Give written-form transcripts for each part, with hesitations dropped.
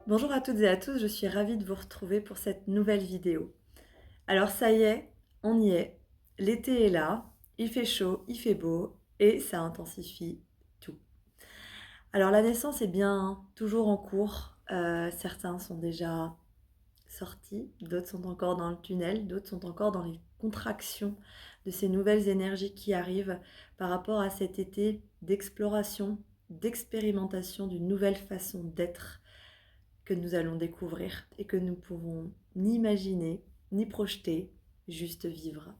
Bonjour à toutes et à tous, je suis ravie de vous retrouver pour cette nouvelle vidéo. Alors ça y est, on y est. L'été est là, il fait chaud, il fait beau et ça intensifie tout. Alors la naissance est bien toujours en cours. Certains sont déjà sortis, d'autres sont encore dans le tunnel, d'autres sont encore dans les contractions de ces nouvelles énergies qui arrivent par rapport à cet été d'exploration, d'expérimentation d'une nouvelle façon d'être que nous allons découvrir et que nous pouvons ni imaginer, ni projeter, juste vivre.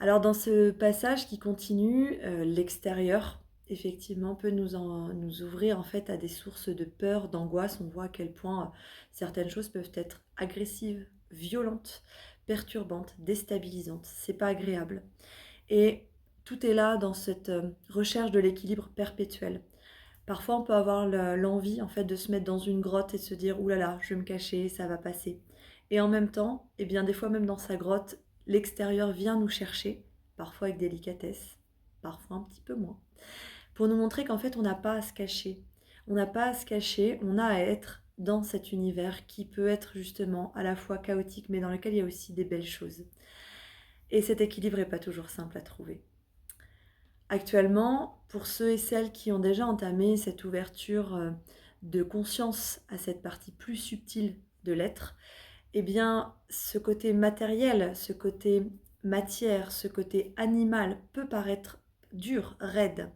Alors dans ce passage qui continue, l'extérieur effectivement peut nous ouvrir en fait à des sources de peur, d'angoisse. On voit à quel point certaines choses peuvent être agressives, violentes, perturbantes, déstabilisantes. C'est pas agréable. Et tout est là dans cette recherche de l'équilibre perpétuel. Parfois, on peut avoir l'envie en fait de se mettre dans une grotte et de se dire: «Ouh là là, je vais me cacher, ça va passer». Et en même temps, eh bien, des fois même dans sa grotte, l'extérieur vient nous chercher, parfois avec délicatesse, parfois un petit peu moins, pour nous montrer qu'en fait, on n'a pas à se cacher. On n'a pas à se cacher, on a à être dans cet univers qui peut être justement à la fois chaotique, mais dans lequel il y a aussi des belles choses. Et cet équilibre n'est pas toujours simple à trouver. Actuellement, pour ceux et celles qui ont déjà entamé cette ouverture de conscience à cette partie plus subtile de l'être, eh bien, ce côté matériel, ce côté matière, ce côté animal peut paraître dur, raide,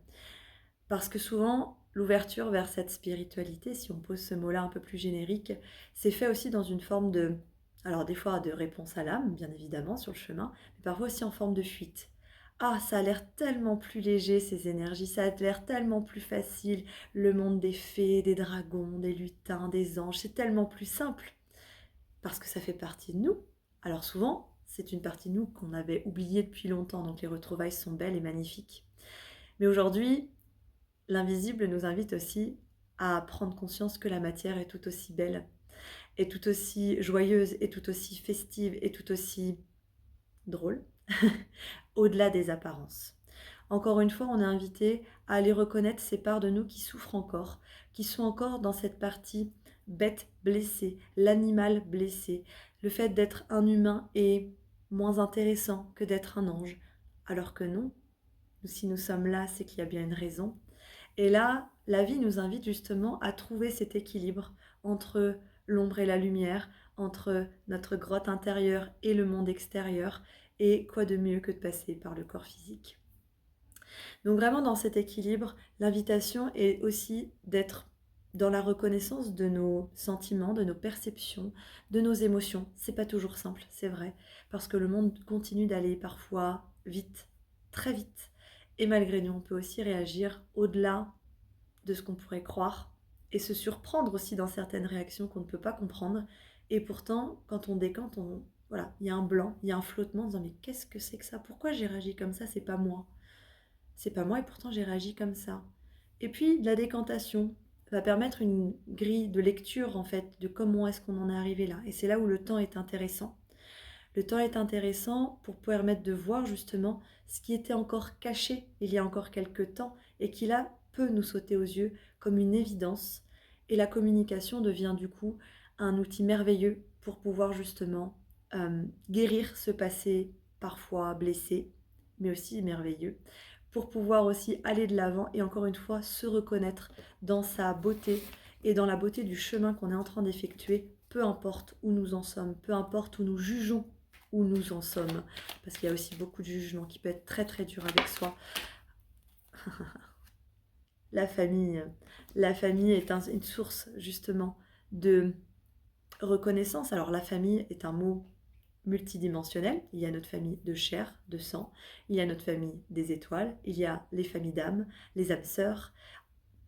parce que souvent, l'ouverture vers cette spiritualité, si on pose ce mot-là un peu plus générique, c'est fait aussi dans une forme de, alors des fois de réponse à l'âme, bien évidemment, sur le chemin, mais parfois aussi en forme de fuite. Ah, ça a l'air tellement plus léger ces énergies, ça a l'air tellement plus facile, le monde des fées, des dragons, des lutins, des anges, c'est tellement plus simple, parce que ça fait partie de nous. Alors souvent, c'est une partie de nous qu'on avait oubliée depuis longtemps, donc les retrouvailles sont belles et magnifiques. Mais aujourd'hui, l'invisible nous invite aussi à prendre conscience que la matière est tout aussi belle, est tout aussi joyeuse, est tout aussi festive, et tout aussi drôle, au-delà des apparences. Encore une fois, on est invité à aller reconnaître ces parts de nous qui souffrent encore, qui sont encore dans cette partie bête blessée, l'animal blessé. Le fait d'être un humain est moins intéressant que d'être un ange, alors que non, si nous sommes là, c'est qu'il y a bien une raison. Et là, la vie nous invite justement à trouver cet équilibre entre l'ombre et la lumière, entre notre grotte intérieure et le monde extérieur, et quoi de mieux que de passer par le corps physique. Donc vraiment dans cet équilibre, l'invitation est aussi d'être dans la reconnaissance de nos sentiments, de nos perceptions, de nos émotions. C'est pas toujours simple, c'est vrai, parce que le monde continue d'aller parfois vite, très vite. Et malgré nous, on peut aussi réagir au-delà de ce qu'on pourrait croire et se surprendre aussi dans certaines réactions qu'on ne peut pas comprendre. Et pourtant, quand on décante, voilà, il y a un blanc, il y a un flottement en disant: mais qu'est-ce que c'est que ça? Pourquoi j'ai réagi comme ça? C'est pas moi. C'est pas moi et pourtant j'ai réagi comme ça. Et puis la décantation va permettre une grille de lecture en fait de comment est-ce qu'on en est arrivé là. Et c'est là où le temps est intéressant. Le temps est intéressant pour permettre de voir justement ce qui était encore caché il y a encore quelques temps et qui là peut nous sauter aux yeux comme une évidence. Et la communication devient du coup un outil merveilleux pour pouvoir justement guérir ce passé parfois blessé, mais aussi merveilleux, pour pouvoir aussi aller de l'avant et encore une fois se reconnaître dans sa beauté et dans la beauté du chemin qu'on est en train d'effectuer, peu importe où nous en sommes, peu importe où nous jugeons où nous en sommes, parce qu'il y a aussi beaucoup de jugement qui peut être très très dur avec soi. La famille, la famille est une source justement de reconnaissance. Alors la famille est un mot multidimensionnel. Il y a notre famille de chair, de sang, il y a notre famille des étoiles, il y a les familles d'âmes, les âmes sœurs.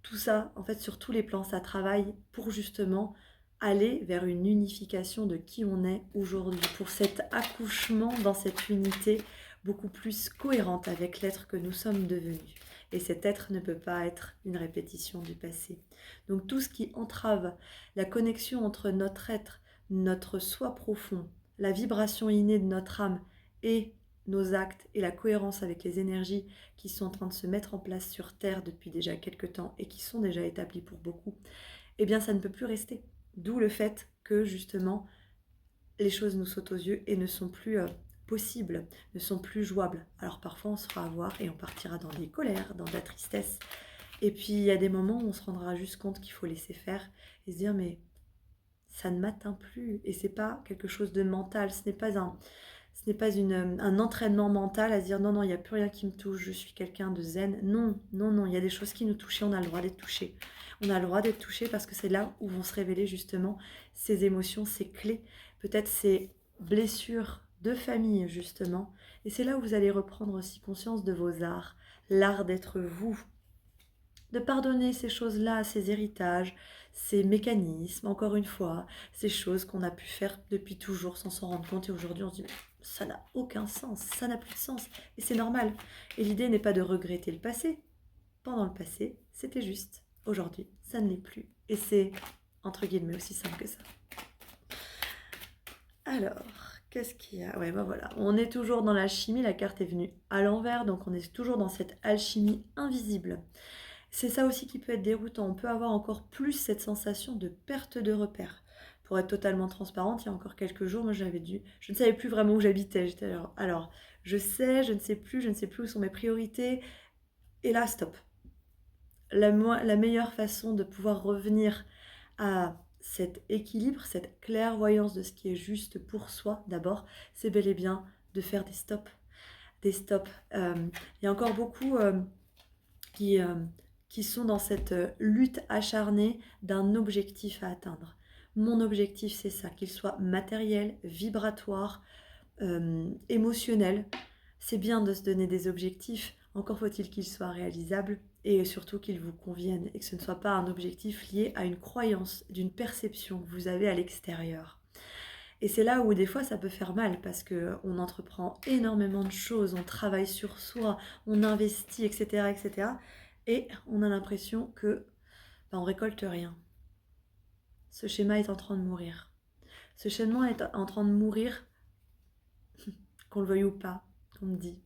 Tout ça, en fait, sur tous les plans, ça travaille pour justement aller vers une unification de qui on est aujourd'hui, pour cet accouchement dans cette unité beaucoup plus cohérente avec l'être que nous sommes devenus. Et cet être ne peut pas être une répétition du passé. Donc tout ce qui entrave la connexion entre notre être, notre soi profond, la vibration innée de notre âme et nos actes et la cohérence avec les énergies qui sont en train de se mettre en place sur Terre depuis déjà quelques temps et qui sont déjà établies pour beaucoup, eh bien ça ne peut plus rester. D'où le fait que justement les choses nous sautent aux yeux et ne sont plus possibles, ne sont plus jouables. Alors parfois on se fera avoir et on partira dans des colères, dans de la tristesse. Et puis il y a des moments où on se rendra juste compte qu'il faut laisser faire et se dire mais ça ne m'atteint plus. Et c'est pas quelque chose de mental, ce n'est pas un entraînement mental à se dire non, non, il n'y a plus rien qui me touche, je suis quelqu'un de zen. Non, non, non, il y a des choses qui nous touchent et on a le droit d'être touché. On a le droit d'être touché parce que c'est là où vont se révéler justement ces émotions, ces clés, peut-être ces blessures de famille justement. Et c'est là où vous allez reprendre aussi conscience de vos arts, l'art d'être vous, de pardonner ces choses-là, ces héritages, ces mécanismes, encore une fois, ces choses qu'on a pu faire depuis toujours sans s'en rendre compte. Et aujourd'hui, on se dit, mais ça n'a aucun sens, ça n'a plus de sens. Et c'est normal. Et l'idée n'est pas de regretter le passé. Pendant le passé, c'était juste. Aujourd'hui, ça ne l'est plus. Et c'est, entre guillemets, aussi simple que ça. Alors, qu'est-ce qu'il y a? Ouais, ben voilà. On est toujours dans l'alchimie, la carte est venue à l'envers, donc on est toujours dans cette alchimie invisible. C'est ça aussi qui peut être déroutant. On peut avoir encore plus cette sensation de perte de repère. Pour être totalement transparente, il y a encore quelques jours, moi je ne savais plus vraiment où j'habitais. J'étais alors, je ne sais plus où sont mes priorités. Et là, stop. La meilleure façon de pouvoir revenir à cet équilibre, cette clairvoyance de ce qui est juste pour soi d'abord, c'est bel et bien de faire des stops. Des stops. Il y a encore beaucoup qui, euh, qui sont dans cette lutte acharnée d'un objectif à atteindre. Mon objectif, c'est ça, qu'il soit matériel, vibratoire, émotionnel. C'est bien de se donner des objectifs, encore faut-il qu'ils soient réalisables et surtout qu'ils vous conviennent et que ce ne soit pas un objectif lié à une croyance, d'une perception que vous avez à l'extérieur. Et c'est là où des fois ça peut faire mal parce qu'on entreprend énormément de choses, on travaille sur soi, on investit, etc. etc. Et on a l'impression que on récolte rien. Ce schéma est en train de mourir. Ce schéma est en train de mourir, qu'on le veuille ou pas, qu'on me dit.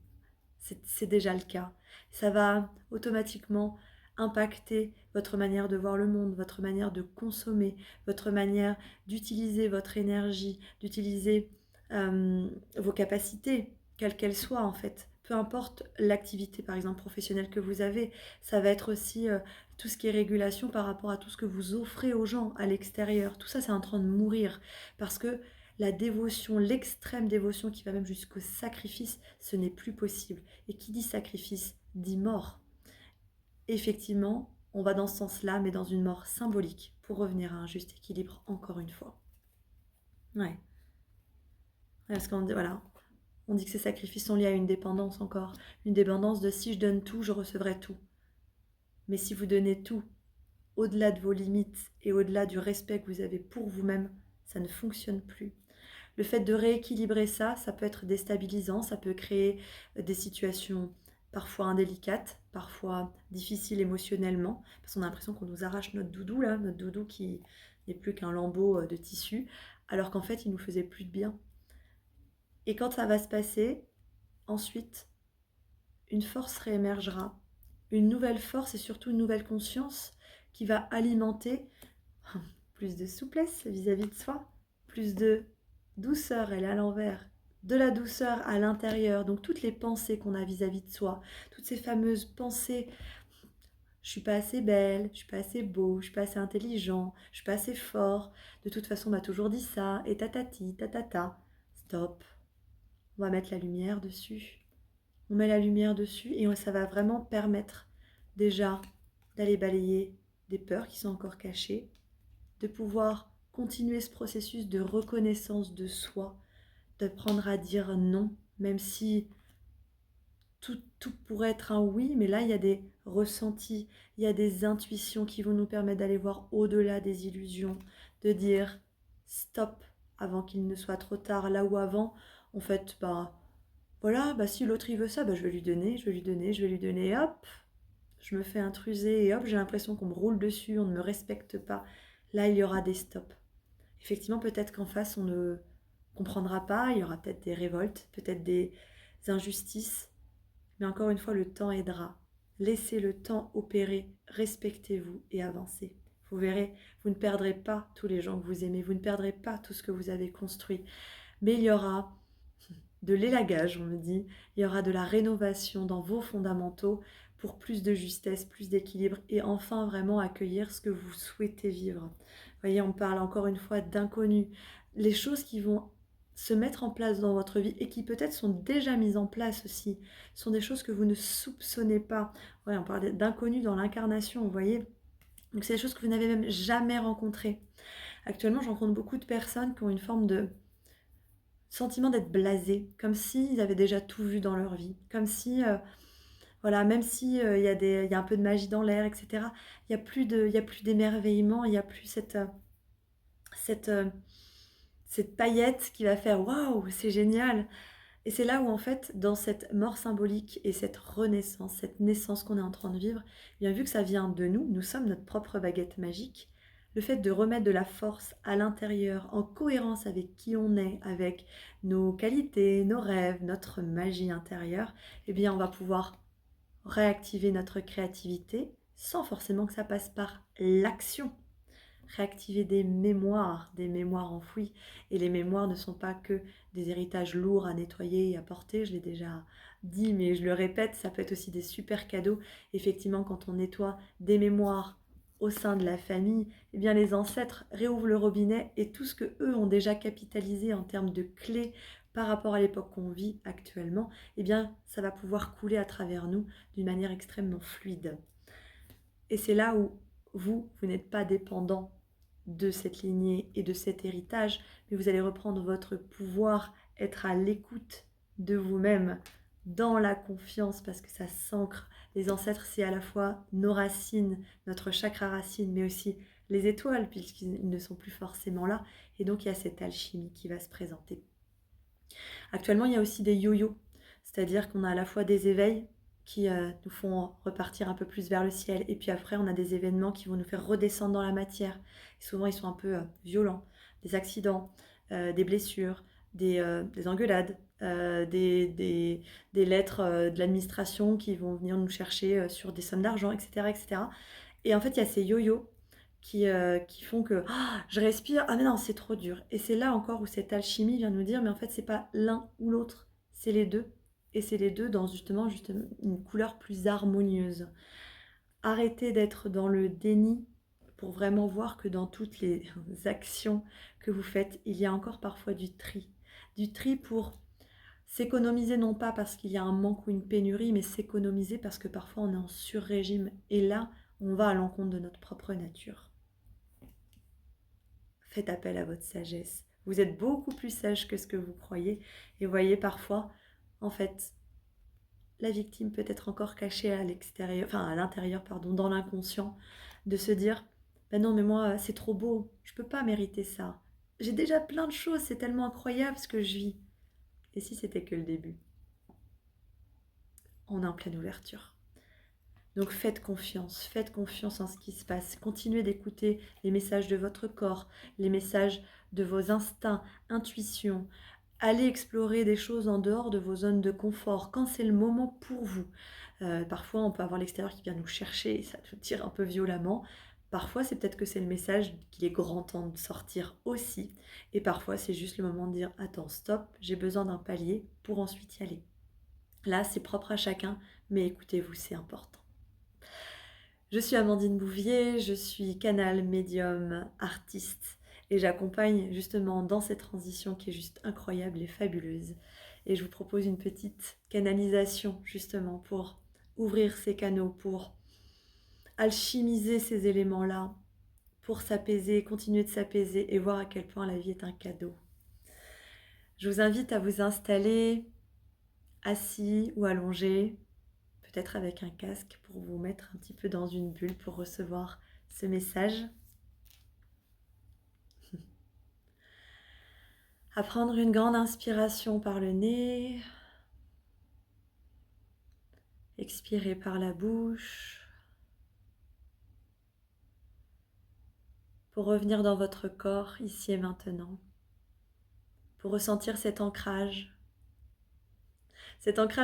C'est déjà le cas. Ça va automatiquement impacter votre manière de voir le monde, votre manière de consommer, votre manière d'utiliser votre énergie, d'utiliser vos capacités, quelles qu'elles soient en fait. Peu importe l'activité par exemple professionnelle que vous avez, ça va être aussi tout ce qui est régulation par rapport à tout ce que vous offrez aux gens à l'extérieur. Tout ça c'est en train de mourir parce que la dévotion, l'extrême dévotion qui va même jusqu'au sacrifice, ce n'est plus possible. Et qui dit sacrifice dit mort. Effectivement, on va dans ce sens-là, mais dans une mort symbolique, pour revenir à un juste équilibre encore une fois. Ouais. Parce qu'on dit, voilà, on dit que ces sacrifices sont liés à une dépendance encore. Une dépendance de si je donne tout, je recevrai tout. Mais si vous donnez tout, au-delà de vos limites et au-delà du respect que vous avez pour vous-même, ça ne fonctionne plus. Le fait de rééquilibrer ça, ça peut être déstabilisant, ça peut créer des situations parfois indélicates, parfois difficiles émotionnellement, parce qu'on a l'impression qu'on nous arrache notre doudou, là, notre doudou qui n'est plus qu'un lambeau de tissu, alors qu'en fait, il nous faisait plus de bien. Et quand ça va se passer, ensuite, une force réémergera, une nouvelle force et surtout une nouvelle conscience qui va alimenter plus de souplesse vis-à-vis de soi, plus de douceur, elle est à l'envers, de la douceur à l'intérieur, donc toutes les pensées qu'on a vis-à-vis de soi, toutes ces fameuses pensées, je suis pas assez belle, je suis pas assez beau, je suis pas assez intelligent, je suis pas assez fort, de toute façon on m'a toujours dit ça, et tatati, tatata, stop, on va mettre la lumière dessus, on met la lumière dessus et ça va vraiment permettre déjà d'aller balayer des peurs qui sont encore cachées, de pouvoir continuer ce processus de reconnaissance de soi, d'apprendre à dire non, même si tout pourrait être un oui, mais là, il y a des ressentis, il y a des intuitions qui vont nous permettre d'aller voir au-delà des illusions, de dire stop avant qu'il ne soit trop tard. Là où avant, en fait, voilà, si l'autre il veut ça, je vais lui donner, je vais lui donner, je vais lui donner, et hop, je me fais intruser, et hop, j'ai l'impression qu'on me roule dessus, on ne me respecte pas. Là, il y aura des stops. Effectivement, peut-être qu'en face, on ne comprendra pas, il y aura peut-être des révoltes, peut-être des injustices, mais encore une fois, le temps aidera. Laissez le temps opérer, respectez-vous et avancez. Vous verrez, vous ne perdrez pas tous les gens que vous aimez, vous ne perdrez pas tout ce que vous avez construit. Mais il y aura de l'élagage, on me dit, il y aura de la rénovation dans vos fondamentaux pour plus de justesse, plus d'équilibre et enfin vraiment accueillir ce que vous souhaitez vivre. Vous voyez, on parle encore une fois d'inconnu. Les choses qui vont se mettre en place dans votre vie et qui peut-être sont déjà mises en place aussi, sont des choses que vous ne soupçonnez pas. Ouais, on parle d'inconnu dans l'incarnation, vous voyez. Donc c'est des choses que vous n'avez même jamais rencontrées. Actuellement, je rencontre beaucoup de personnes qui ont une forme de sentiment d'être blasés, comme s'ils avaient déjà tout vu dans leur vie, comme si, voilà, même si il y a un peu de magie dans l'air, etc., il y a plus d'émerveillement, il n'y a plus cette, euh, cette paillette qui va faire waouh, c'est génial. Et c'est là où, en fait, dans cette mort symbolique et cette renaissance, cette naissance qu'on est en train de vivre, bien vu que ça vient de nous, nous sommes notre propre baguette magique, le fait de remettre de la force à l'intérieur, en cohérence avec qui on est, avec nos qualités, nos rêves, notre magie intérieure, eh bien, on va pouvoir réactiver notre créativité sans forcément que ça passe par l'action. Réactiver des mémoires enfouies. Et les mémoires ne sont pas que des héritages lourds à nettoyer et à porter, je l'ai déjà dit, mais je le répète, ça peut être aussi des super cadeaux. Effectivement, quand on nettoie des mémoires au sein de la famille, eh bien les ancêtres réouvrent le robinet et tout ce que eux ont déjà capitalisé en termes de clés par rapport à l'époque qu'on vit actuellement, eh bien ça va pouvoir couler à travers nous d'une manière extrêmement fluide. Et c'est là où vous n'êtes pas dépendant de cette lignée et de cet héritage, mais vous allez reprendre votre pouvoir, être à l'écoute de vous-même, dans la confiance, parce que ça s'ancre. Les ancêtres, c'est à la fois nos racines, notre chakra racine, mais aussi les étoiles, puisqu'ils ne sont plus forcément là. Et donc, il y a cette alchimie qui va se présenter. Actuellement, il y a aussi des yo-yo, c'est-à-dire qu'on a à la fois des éveils qui nous font repartir un peu plus vers le ciel, et puis après, on a des événements qui vont nous faire redescendre dans la matière. Et souvent, ils sont un peu violents, des accidents, des blessures, des engueulades, des lettres de l'administration qui vont venir nous chercher sur des sommes d'argent, etc., etc. Et en fait, il y a ces yo-yo qui font que je respire, ah mais non, c'est trop dur. Et c'est là encore où cette alchimie vient nous dire, mais en fait, c'est pas l'un ou l'autre, c'est les deux. Et c'est les deux dans justement une couleur plus harmonieuse. Arrêtez d'être dans le déni pour vraiment voir que dans toutes les actions que vous faites, il y a encore parfois du tri. Du tri pour s'économiser non pas parce qu'il y a un manque ou une pénurie, mais s'économiser parce que parfois on est en sur-régime. Et là, on va à l'encontre de notre propre nature. Faites appel à votre sagesse. Vous êtes beaucoup plus sage que ce que vous croyez. Et voyez, parfois, en fait, la victime peut être encore cachée à l'extérieur, enfin à l'intérieur, pardon, dans l'inconscient, de se dire, ben non, mais moi, c'est trop beau, je peux pas mériter ça. J'ai déjà plein de choses, c'est tellement incroyable ce que je vis. Et si c'était que le début? On est en pleine ouverture. Donc faites confiance en ce qui se passe. Continuez d'écouter les messages de votre corps, les messages de vos instincts, intuitions. Allez explorer des choses en dehors de vos zones de confort quand c'est le moment pour vous. Parfois, on peut avoir l'extérieur qui vient nous chercher et ça nous tire un peu violemment. Parfois, c'est peut-être que c'est le message qu'il est grand temps de sortir aussi. Et parfois, c'est juste le moment de dire « Attends, stop, j'ai besoin d'un palier pour ensuite y aller ». Là, c'est propre à chacun, mais écoutez-vous, c'est important. Je suis Amandine Bouvier, je suis canal, médium, artiste et j'accompagne justement dans cette transition qui est juste incroyable et fabuleuse. Et je vous propose une petite canalisation justement pour ouvrir ces canaux, pour alchimiser ces éléments-là, pour s'apaiser, continuer de s'apaiser et voir à quel point la vie est un cadeau. Je vous invite à vous installer assis ou allongé, peut-être avec un casque pour vous mettre un petit peu dans une bulle pour recevoir ce message. À prendre une grande inspiration par le nez, expirer par la bouche, pour revenir dans votre corps ici et maintenant, pour ressentir cet ancrage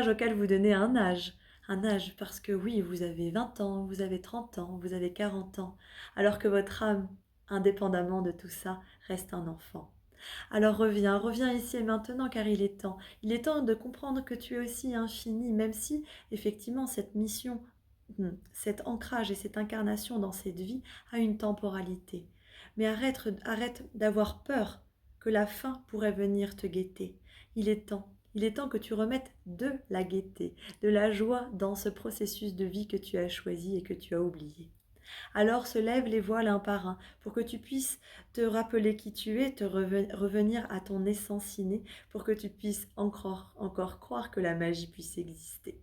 auquel vous donnez un âge un âge, parce que oui, vous avez 20 ans, vous avez 30 ans, vous avez 40 ans, alors que votre âme, indépendamment de tout ça, reste un enfant. Alors reviens ici et maintenant car il est temps. Il est temps de comprendre que tu es aussi infini, même si effectivement cette mission, cet ancrage et cette incarnation dans cette vie a une temporalité. Mais arrête d'avoir peur que la fin pourrait venir te guetter. Il est temps. Il est temps que tu remettes de la gaieté, de la joie dans ce processus de vie que tu as choisi et que tu as oublié. Alors se lèvent les voiles un par un pour que tu puisses te rappeler qui tu es, revenir à ton essence innée, pour que tu puisses encore croire que la magie puisse exister.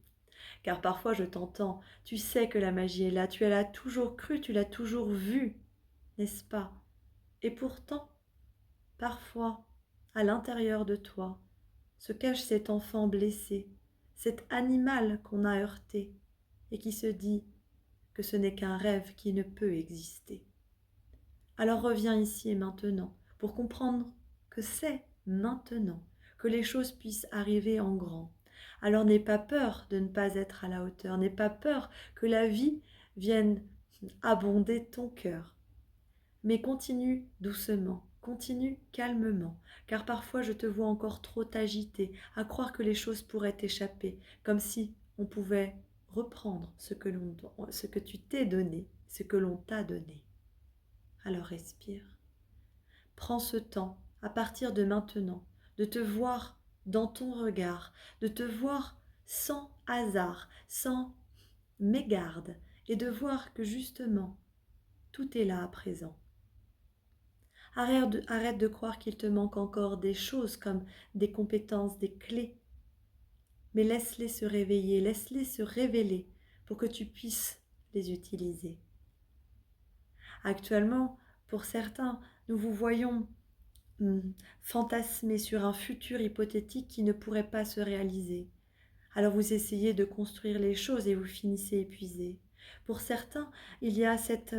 Car parfois je t'entends, tu sais que la magie est là, tu l'as toujours cru, tu l'as toujours vue, n'est-ce pas? Et pourtant, parfois, à l'intérieur de toi, se cache cet enfant blessé, cet animal qu'on a heurté et qui se dit que ce n'est qu'un rêve qui ne peut exister. Alors reviens ici et maintenant pour comprendre que c'est maintenant que les choses puissent arriver en grand. Alors n'aie pas peur de ne pas être à la hauteur, n'aie pas peur que la vie vienne abonder ton cœur. Mais continue doucement, continue calmement, car parfois je te vois encore trop t'agiter, à croire que les choses pourraient t'échapper, comme si on pouvait reprendre ce que tu t'es donné, ce que l'on t'a donné. Alors respire. Prends ce temps, à partir de maintenant, de te voir dans ton regard, de te voir sans hasard, sans mégarde, et de voir que justement, tout est là à présent. Arrête de croire qu'il te manque encore des choses comme des compétences, des clés, mais laisse-les se réveiller, laisse-les se révéler pour que tu puisses les utiliser. Actuellement, pour certains, nous vous voyons fantasmer sur un futur hypothétique qui ne pourrait pas se réaliser. Alors vous essayez de construire les choses et vous finissez épuisé. Pour certains, il y a cette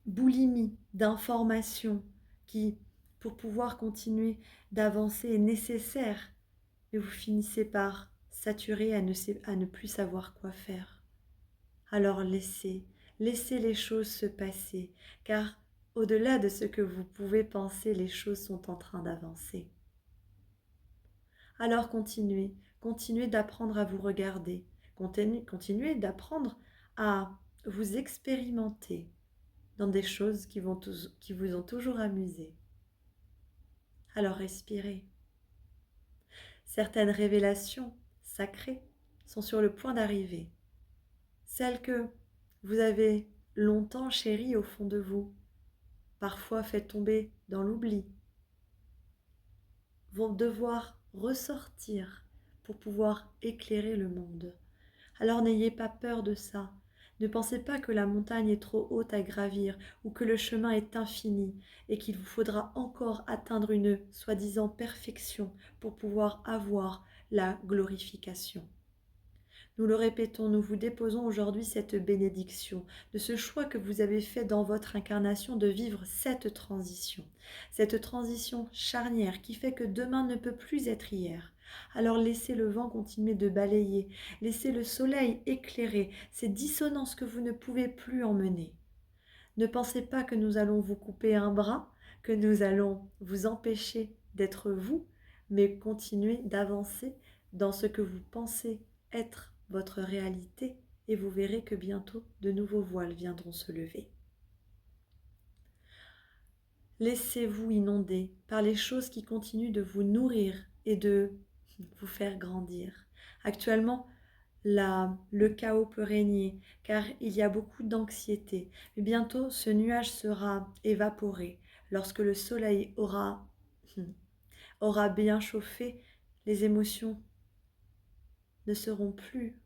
boulimie d'informations qui, pour pouvoir continuer d'avancer, est nécessaire, mais vous finissez par saturer à ne plus savoir quoi faire. Alors laissez les choses se passer, car au-delà de ce que vous pouvez penser, les choses sont en train d'avancer. Alors continuez d'apprendre à vous regarder, continuez d'apprendre à vous expérimenter dans des choses qui vous ont toujours amusé. Alors respirez. Certaines révélations sacrées sont sur le point d'arriver. Celles que vous avez longtemps chéries au fond de vous, parfois fait tomber dans l'oubli, vont devoir ressortir pour pouvoir éclairer le monde. Alors n'ayez pas peur de ça. Ne pensez pas que la montagne est trop haute à gravir ou que le chemin est infini et qu'il vous faudra encore atteindre une soi-disant perfection pour pouvoir avoir la glorification. Nous le répétons, nous vous déposons aujourd'hui cette bénédiction de ce choix que vous avez fait dans votre incarnation de vivre cette transition charnière qui fait que demain ne peut plus être hier. Alors laissez le vent continuer de balayer, laissez le soleil éclairer ces dissonances que vous ne pouvez plus emmener. Ne pensez pas que nous allons vous couper un bras, que nous allons vous empêcher d'être vous, mais continuez d'avancer dans ce que vous pensez être votre réalité et vous verrez que bientôt de nouveaux voiles viendront se lever. Laissez-vous inonder par les choses qui continuent de vous nourrir et de vous faire grandir. Actuellement, le chaos peut régner car il y a beaucoup d'anxiété. Mais bientôt, ce nuage sera évaporé. Lorsque le soleil aura bien chauffé, les émotions ne seront plus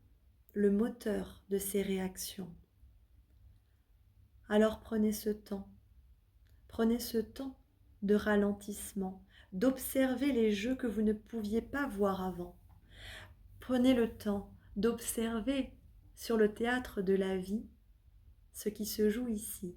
le moteur de ces réactions. Alors prenez ce temps de ralentissement, d'observer les jeux que vous ne pouviez pas voir avant. Prenez le temps d'observer sur le théâtre de la vie ce qui se joue ici.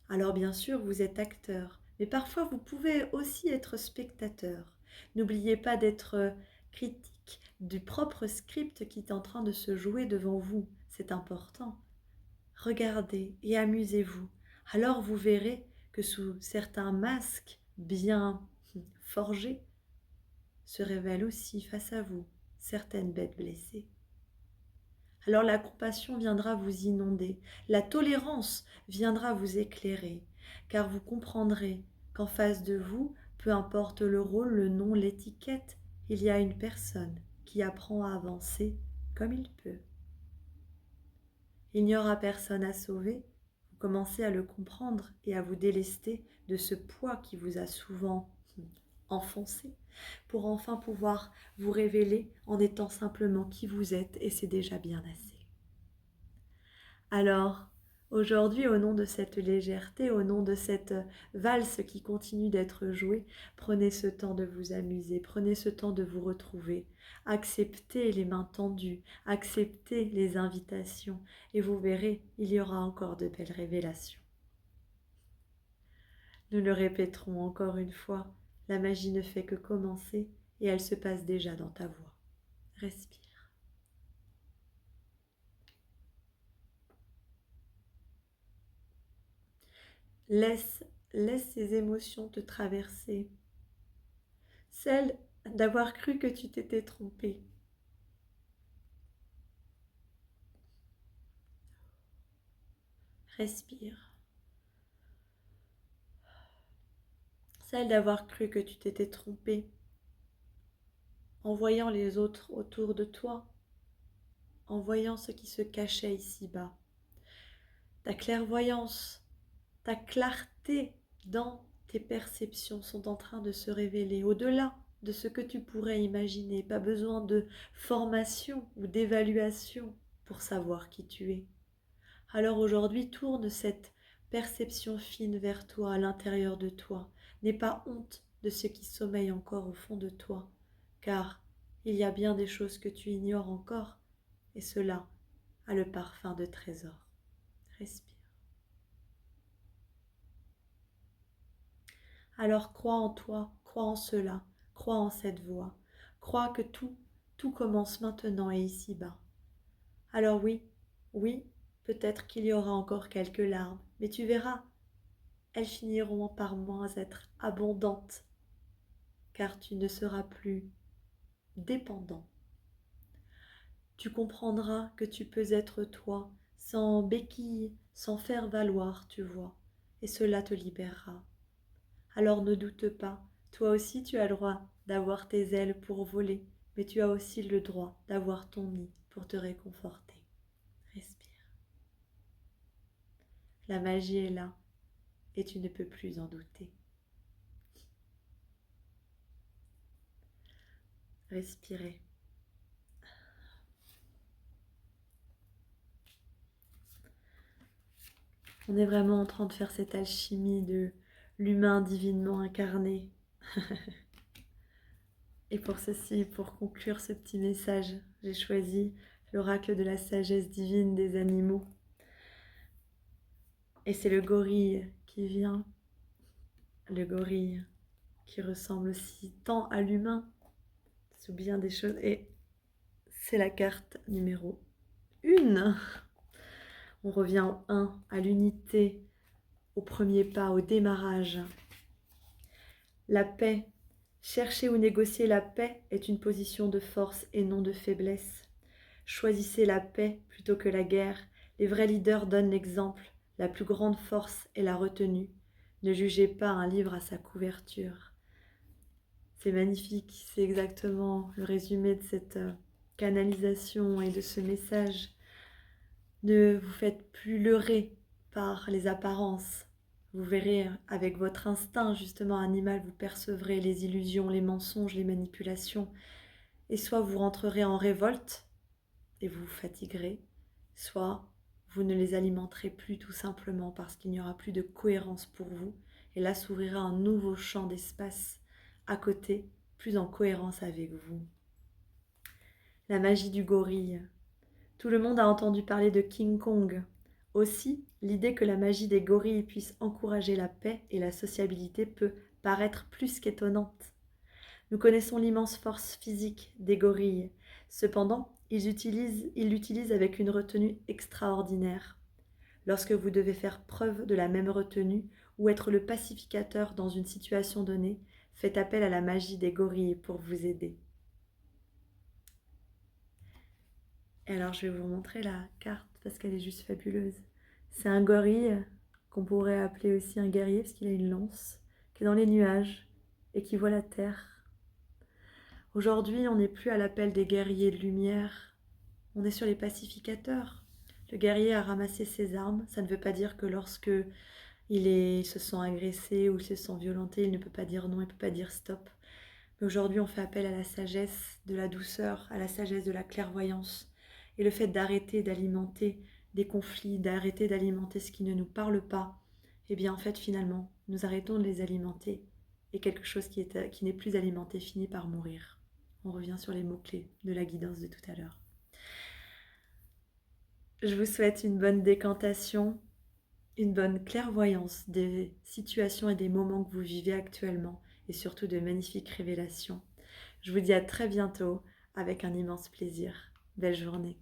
Alors bien sûr, vous êtes acteur, mais parfois vous pouvez aussi être spectateur. N'oubliez pas d'être critique masque du propre script qui est en train de se jouer devant vous. C'est important. Regardez et amusez-vous. Alors vous verrez que sous certains masques bien forgés se révèlent aussi face à vous certaines bêtes blessées. Alors la compassion viendra vous inonder, la tolérance viendra vous éclairer, car vous comprendrez qu'en face de vous, peu importe le rôle, le nom, l'étiquette, il y a une personne qui apprend à avancer comme il peut. Il n'y aura personne à sauver, vous commencez à le comprendre et à vous délester de ce poids qui vous a souvent enfoncé, pour enfin pouvoir vous révéler en étant simplement qui vous êtes, et c'est déjà bien assez. Alors, aujourd'hui, au nom de cette légèreté, au nom de cette valse qui continue d'être jouée, prenez ce temps de vous amuser, prenez ce temps de vous retrouver, acceptez les mains tendues, acceptez les invitations, et vous verrez, il y aura encore de belles révélations. Nous le répéterons encore une fois, la magie ne fait que commencer et elle se passe déjà dans ta voix. Respire. Laisse ces émotions te traverser. Celle d'avoir cru que tu t'étais trompé. Respire. Celle d'avoir cru que tu t'étais trompé en voyant les autres autour de toi, en voyant ce qui se cachait ici-bas. Ta clairvoyance, ta clarté dans tes perceptions sont en train de se révéler au-delà de ce que tu pourrais imaginer. Pas besoin de formation ou d'évaluation pour savoir qui tu es. Alors aujourd'hui, tourne cette perception fine vers toi, à l'intérieur de toi. N'aie pas honte de ce qui sommeille encore au fond de toi, car il y a bien des choses que tu ignores encore, et cela a le parfum de trésor. Respire. Alors crois en toi, crois en cela, crois en cette voie, crois que tout commence maintenant et ici-bas. Alors oui, peut-être qu'il y aura encore quelques larmes, mais tu verras, elles finiront par moins être abondantes, car tu ne seras plus dépendant. Tu comprendras que tu peux être toi, sans béquille, sans faire valoir, tu vois, et cela te libérera. Alors ne doute pas, toi aussi tu as le droit d'avoir tes ailes pour voler, mais tu as aussi le droit d'avoir ton nid pour te réconforter. Respire. La magie est là, et tu ne peux plus en douter. Respirez. On est vraiment en train de faire cette alchimie de l'humain divinement incarné. Et pour ceci, pour conclure ce petit message, j'ai choisi l'oracle de la sagesse divine des animaux. Et c'est le gorille qui vient, le gorille qui ressemble aussi tant à l'humain, sous bien des choses. Et c'est la carte numéro 1. On revient au 1, à l'unité, au premier pas, au démarrage. La paix. Chercher ou négocier la paix est une position de force et non de faiblesse. Choisissez la paix plutôt que la guerre. Les vrais leaders donnent l'exemple. La plus grande force est la retenue. Ne jugez pas un livre à sa couverture. C'est magnifique, c'est exactement le résumé de cette canalisation et de ce message. Ne vous faites plus leurrer par les apparences. Vous verrez avec votre instinct justement animal, vous percevrez les illusions, les mensonges, les manipulations. Et soit vous rentrerez en révolte et vous vous fatiguerez, soit vous ne les alimenterez plus tout simplement parce qu'il n'y aura plus de cohérence pour vous. Et là s'ouvrira un nouveau champ d'espace à côté, plus en cohérence avec vous. La magie du gorille. Tout le monde a entendu parler de King Kong. Aussi, l'idée que la magie des gorilles puisse encourager la paix et la sociabilité peut paraître plus qu'étonnante. Nous connaissons l'immense force physique des gorilles. Cependant, ils l'utilisent avec une retenue extraordinaire. Lorsque vous devez faire preuve de la même retenue ou être le pacificateur dans une situation donnée, faites appel à la magie des gorilles pour vous aider. Et alors je vais vous montrer la carte parce qu'elle est juste fabuleuse. C'est un gorille qu'on pourrait appeler aussi un guerrier parce qu'il a une lance qui est dans les nuages et qui voit la terre. Aujourd'hui, on n'est plus à l'appel des guerriers de lumière, on est sur les pacificateurs. Le guerrier a ramassé ses armes, ça ne veut pas dire que lorsque il se sent agressé ou il se sent violenté, il ne peut pas dire non, il ne peut pas dire stop. Mais aujourd'hui, on fait appel à la sagesse de la douceur, à la sagesse de la clairvoyance. Et le fait d'arrêter d'alimenter des conflits, d'arrêter d'alimenter ce qui ne nous parle pas, eh bien en fait finalement, nous arrêtons de les alimenter et quelque chose qui n'est plus alimenté finit par mourir. On revient sur les mots-clés de la guidance de tout à l'heure. Je vous souhaite une bonne décantation, une bonne clairvoyance des situations et des moments que vous vivez actuellement et surtout de magnifiques révélations. Je vous dis à très bientôt avec un immense plaisir. Belle journée.